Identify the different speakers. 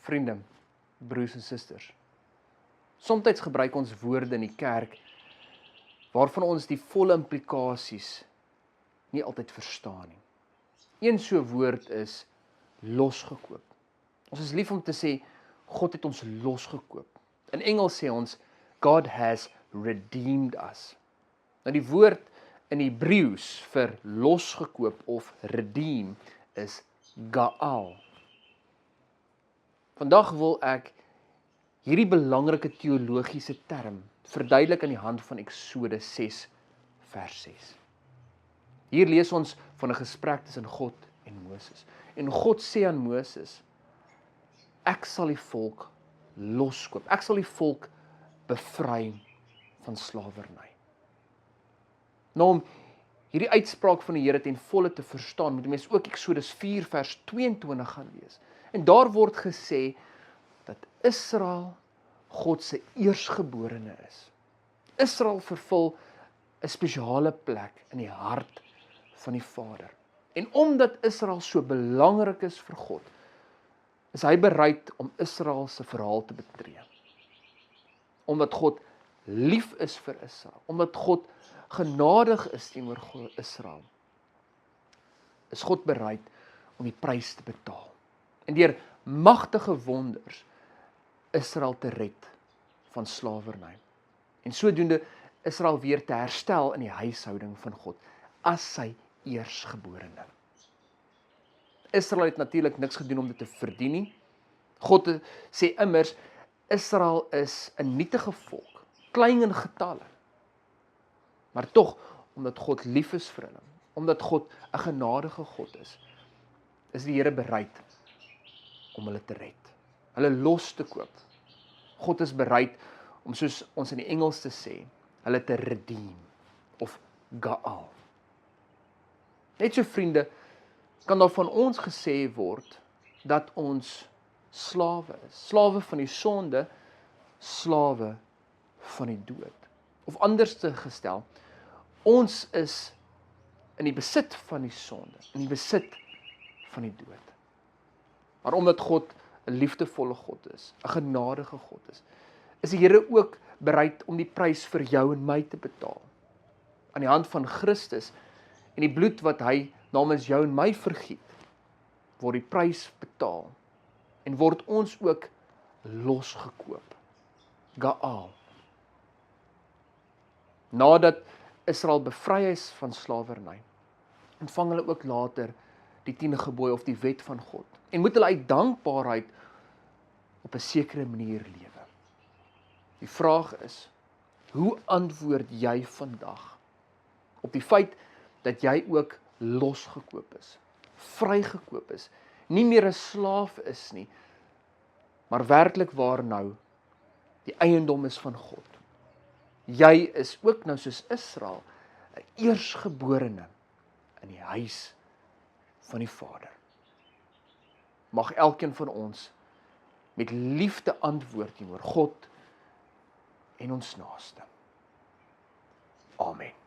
Speaker 1: Vriende, broers en susters, soms gebruik ons woorde in die kerk waarvan ons die volle implikasies nie altyd verstaan nie. Een so woord is losgekoop. Ons is lief om te sê, God het ons losgekoop. In Engels sê ons, God has redeemed us. Nou die woord in Hebreëus vir losgekoop of redeem is gaal. Vandag wil ek hierdie belangrike teologiese term verduidelik aan die hand van Eksodus 6 vers 6. Hier lees ons van 'n gesprek tussen God en Moses. En God sê aan Moses, ek sal die volk loskoop. Ek sal die volk bevry van slawerny. Nou om hierdie uitspraak van die Here ten volle te verstaan, moet die mens ook Eksodus 4 vers 22 gaan lees. En daar word gesê dat Israel God se eersgeborene is. Israel vervul 'n spesiale plek in die hart van die Vader. En omdat Israel so belangrik is vir God, is hy bereid om Israel se verhaal te betree. Omdat God lief is vir Israel, omdat God genadig is teenoor Israel, is God bereid om die prys te betaal. En deur magtige wonders Israel te red van slawerny. En sodoende Israel weer te herstel in die huishouding van God as sy eersgeborene. Israel het natuurlik niks gedoen om dit te verdien nie. God sê immers, Israel is 'n nietige volk, klein in getalle. Maar tog, omdat God lief is vir hulle, omdat God 'n genadige God is die Here bereid om hulle te red, hulle los te koop. God is bereid om, soos ons in die Engels te sê, hulle te redeem of gaal. Net so vriende, kan daar van ons gesê word dat ons slawe is, slawe van die sonde, slawe van die dood. Of anders te gestel, ons is in die besit van die sonde, in die besit van die dood. Maar omdat God 'n liefdevolle God is, 'n genadige God is die Here ook bereid om die prys vir jou en my te betaal. Aan die hand van Christus en die bloed wat hy namens jou en my vergiet, word die prys betaal en word ons ook losgekoop. Gaal. Nadat Israel bevry is van slawerny, ontvang hulle ook later die 10de gebooie of die wet van God. En moet hulle uit dankbaarheid op 'n sekere manier lewe. Die vraag is, hoe antwoord jy vandag op die feit dat jy ook losgekoop is, vrygekoop is, nie meer 'n slaaf is nie, maar werklik waar nou die eiendom is van God. Jy is ook nou soos Israel 'n eersgeborene in die huis van die Vader. Mag elkeen van ons met liefde antwoord teenoor God en ons naaste. Amen.